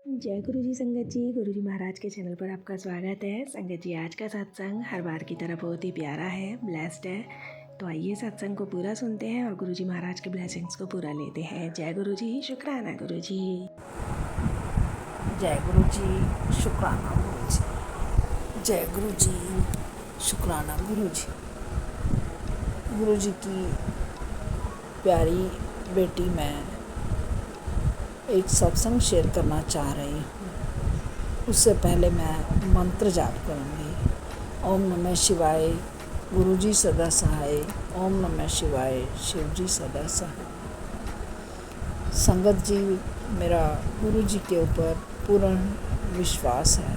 जय गुरु जी संगत जी। गुरु जी महाराज के चैनल पर आपका स्वागत है। संगत जी, आज का सत्संग हर बार की तरह बहुत ही प्यारा है, ब्लेस्ड है। तो आइए सत्संग को पूरा सुनते हैं और गुरु जी महाराज के ब्लेसिंग्स को पूरा लेते हैं। जय गुरु जी, शुक्राना गुरु जी। जय गुरु जी, शुक्राना गुरु जी। जय गुरु जी, शुक्राना गुरु जी। गुरु जी की प्यारी बेटी मैं एक सत्संग शेयर करना चाह रही हूँ। उससे पहले मैं मंत्र जाप करूँगी। ओम नमः शिवाय, गुरु जी सदा सहाय। ओम नमः शिवाय, शिव जी सदा सहाय। संगत जी, मेरा गुरु जी के ऊपर पूर्ण विश्वास है।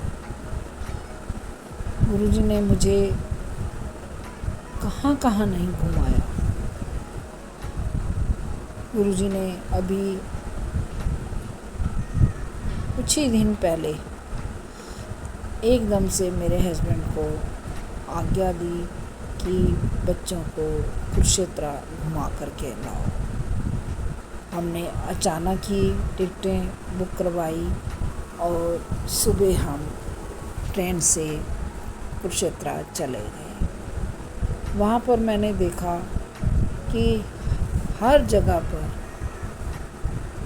गुरु जी ने मुझे कहाँ कहाँ नहीं घुमाया। गुरु जी ने अभी कुछ ही दिन पहले एकदम से मेरे हस्बैंड को आज्ञा दी कि बच्चों को कुरुक्षेत्र घुमा करके लाओ। हमने अचानक ही टिकटें बुक करवाई और सुबह हम ट्रेन से कुरुक्षेत्र चले गए। वहाँ पर मैंने देखा कि हर जगह पर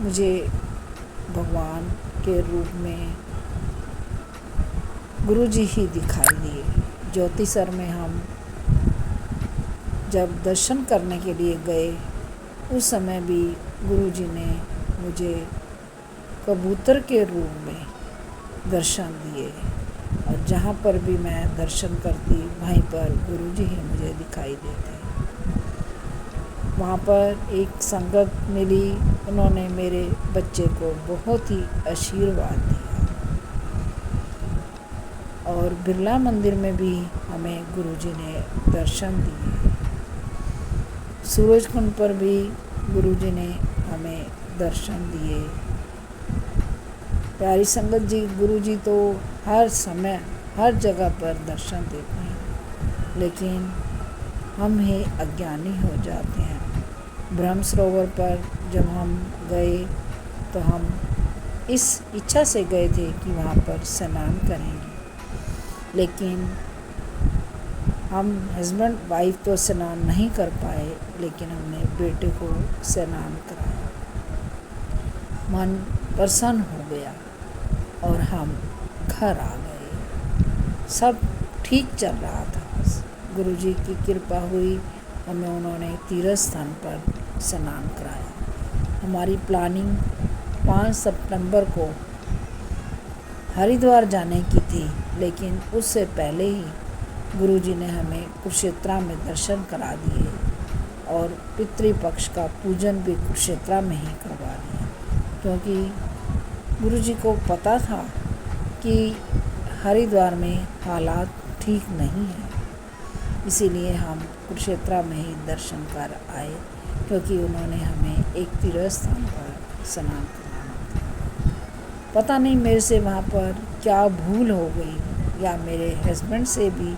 मुझे भगवान के रूप में गुरु जी ही दिखाई दिए। ज्योतिसर में हम जब दर्शन करने के लिए गए, उस समय भी गुरु जी ने मुझे कबूतर के रूप में दर्शन दिए और जहाँ पर भी मैं दर्शन करती वहीं पर गुरु जी ही मुझे दिखाई देते। वहाँ पर एक संगत मिली, उन्होंने मेरे बच्चे को बहुत ही आशीर्वाद दिया। और बिरला मंदिर में भी हमें गुरु जी ने दर्शन दिए। सूरजकुंड पर भी गुरु जी ने हमें दर्शन दिए। प्यारी संगत जी, गुरु जी तो हर समय हर जगह पर दर्शन देते हैं, लेकिन हम ही अज्ञानी हो जाते हैं। ब्रह्म सरोवर पर जब हम गए तो हम इस इच्छा से गए थे कि वहाँ पर स्नान करेंगे, लेकिन हम हस्बैंड वाइफ तो स्नान नहीं कर पाए, लेकिन हमने बेटे को स्नान कराया। मन प्रसन्न हो गया और हम घर आ गए। सब ठीक चल रहा था। गुरु जी की कृपा हुई, हमें उन्होंने तीर्थ स्थान पर स्नान कराया। हमारी प्लानिंग 5 सितंबर को हरिद्वार जाने की थी, लेकिन उससे पहले ही गुरु जी ने हमें कुरुक्षेत्र में दर्शन करा दिए और पितृपक्ष का पूजन भी कुरुक्षेत्र में ही करवा दिया, क्योंकि गुरु जी को पता था कि हरिद्वार में हालात ठीक नहीं है। इसीलिए हम कुरुक्षेत्र में ही दर्शन कर आए, क्योंकि उन्होंने हमें एक तीर्थ स्थान पर स्नान कराना था। पता नहीं मेरे से वहाँ पर क्या भूल हो गई या मेरे हस्बैंड से भी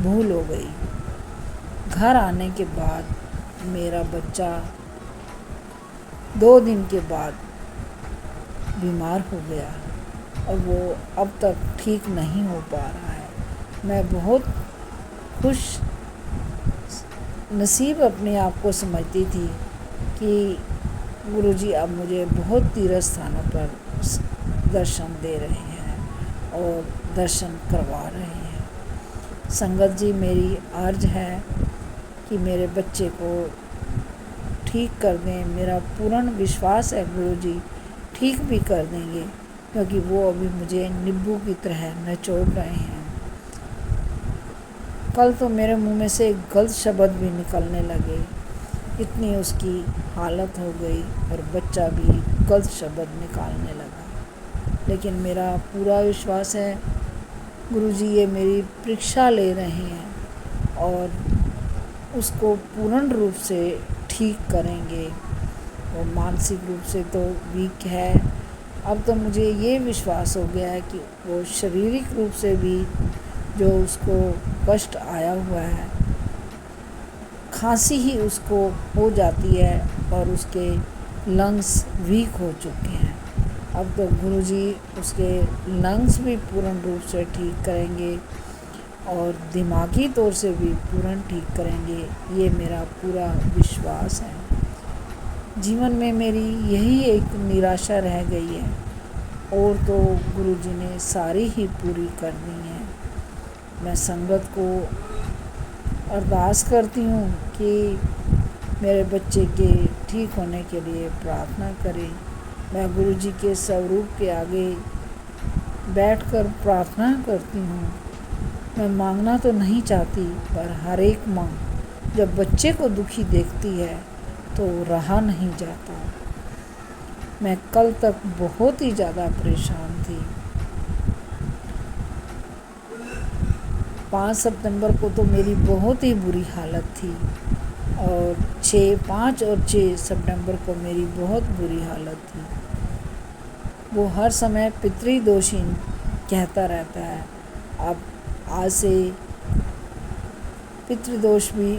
भूल हो गई। घर आने के बाद मेरा बच्चा 2 दिन के बाद बीमार हो गया और वो अब तक ठीक नहीं हो पा रहा है। मैं बहुत खुश नसीब अपने आप को समझती थी कि गुरुजी अब मुझे बहुत तीर्थ स्थानों पर दर्शन दे रहे हैं और दर्शन करवा रहे हैं। संगत जी, मेरी अर्ज है कि मेरे बच्चे को ठीक कर दें। मेरा पूर्ण विश्वास है गुरुजी ठीक भी कर देंगे, क्योंकि वो अभी मुझे नींबू की तरह निचोड़ रहे हैं। कल तो मेरे मुंह में से गलत शब्द भी निकलने लगे, इतनी उसकी हालत हो गई और बच्चा भी गलत शब्द निकालने लगा। लेकिन मेरा पूरा विश्वास है गुरुजी ये मेरी परीक्षा ले रहे हैं और उसको पूर्ण रूप से ठीक करेंगे। वो मानसिक रूप से तो वीक है। अब तो मुझे ये विश्वास हो गया है कि वो शारीरिक रूप से भी जो उसको कष्ट आया हुआ है, खांसी ही उसको हो जाती है और उसके लंग्स वीक हो चुके हैं। अब तो गुरुजी उसके लंग्स भी पूर्ण रूप से ठीक करेंगे और दिमागी तौर से भी पूर्ण ठीक करेंगे, ये मेरा पूरा विश्वास है। जीवन में मेरी यही एक निराशा रह गई है और तो गुरुजी ने सारी ही पूरी कर दी है। मैं संगत को अरदास करती हूँ कि मेरे बच्चे के ठीक होने के लिए प्रार्थना करें। मैं गुरुजी के स्वरूप के आगे बैठकर प्रार्थना करती हूँ। मैं मांगना तो नहीं चाहती, पर हर एक माँ जब बच्चे को दुखी देखती है तो रहा नहीं जाता। मैं कल तक बहुत ही ज़्यादा परेशान थी। 5 सितंबर को तो मेरी बहुत ही बुरी हालत थी और 5 और 6 सितंबर को मेरी बहुत बुरी हालत थी। वो हर समय पितृदोषहीन कहता रहता है। अब आज से पितृदोष भी,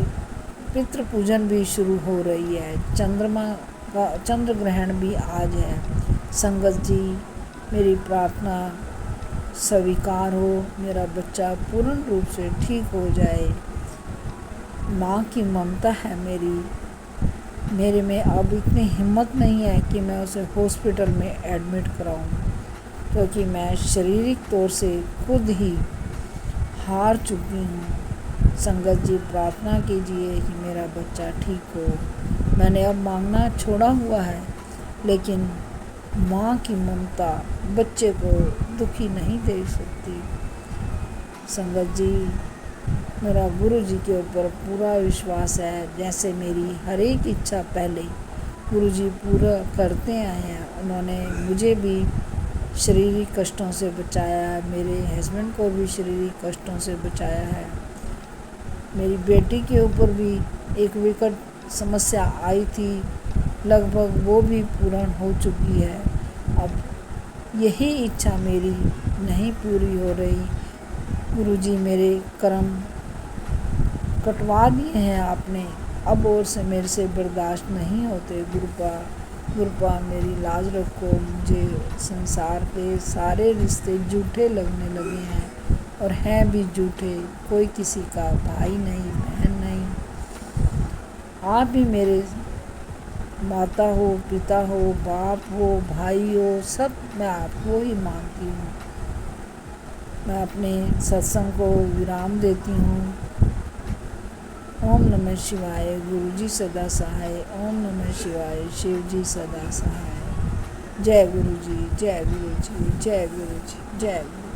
पितृ पूजन भी शुरू हो रही है। चंद्र ग्रहण भी आज है। संगत जी, मेरी प्रार्थना स्वीकार हो, मेरा बच्चा पूर्ण रूप से ठीक हो जाए। माँ की ममता है मेरे में अब इतनी हिम्मत नहीं है कि मैं उसे हॉस्पिटल में एडमिट कराऊं, क्योंकि मैं शारीरिक तौर से खुद ही हार चुकी हूँ। संगत जी, प्रार्थना कीजिए कि मेरा बच्चा ठीक हो। मैंने अब मांगना छोड़ा हुआ है, लेकिन माँ की ममता बच्चे को दुखी नहीं दे सकती। संगत जी, मेरा गुरु जी के ऊपर पूरा विश्वास है। जैसे मेरी हर एक इच्छा पहले गुरु जी पूरा करते आए हैं। उन्होंने मुझे भी शारीरिक कष्टों से बचाया है, मेरे हस्बैंड को भी शारीरिक कष्टों से बचाया है। मेरी बेटी के ऊपर भी एक विकट समस्या आई थी, लगभग वो भी पूर्ण हो चुकी है। अब यही इच्छा मेरी नहीं पूरी हो रही। गुरुजी, मेरे कर्म कटवा दिए हैं आपने, अब और से मेरे से बर्दाश्त नहीं होते। गुरुपा मेरी लाज रखो। मुझे संसार के सारे रिश्ते झूठे लगने लगे हैं और हैं भी झूठे। कोई किसी का भाई नहीं, बहन नहीं। आप ही मेरे माता हो, पिता हो, बाप हो, भाई हो, सब मैं आपको ही मानती हूँ। मैं अपने सत्संग को विराम देती हूँ। ओम नमः शिवाय। गुरुजी सदा सहाय। ओम नमः शिवाय। शिवजी सदा सहाय। जय गुरुजी, जय गुरुजी, जय गुरुजी, जय गुरु।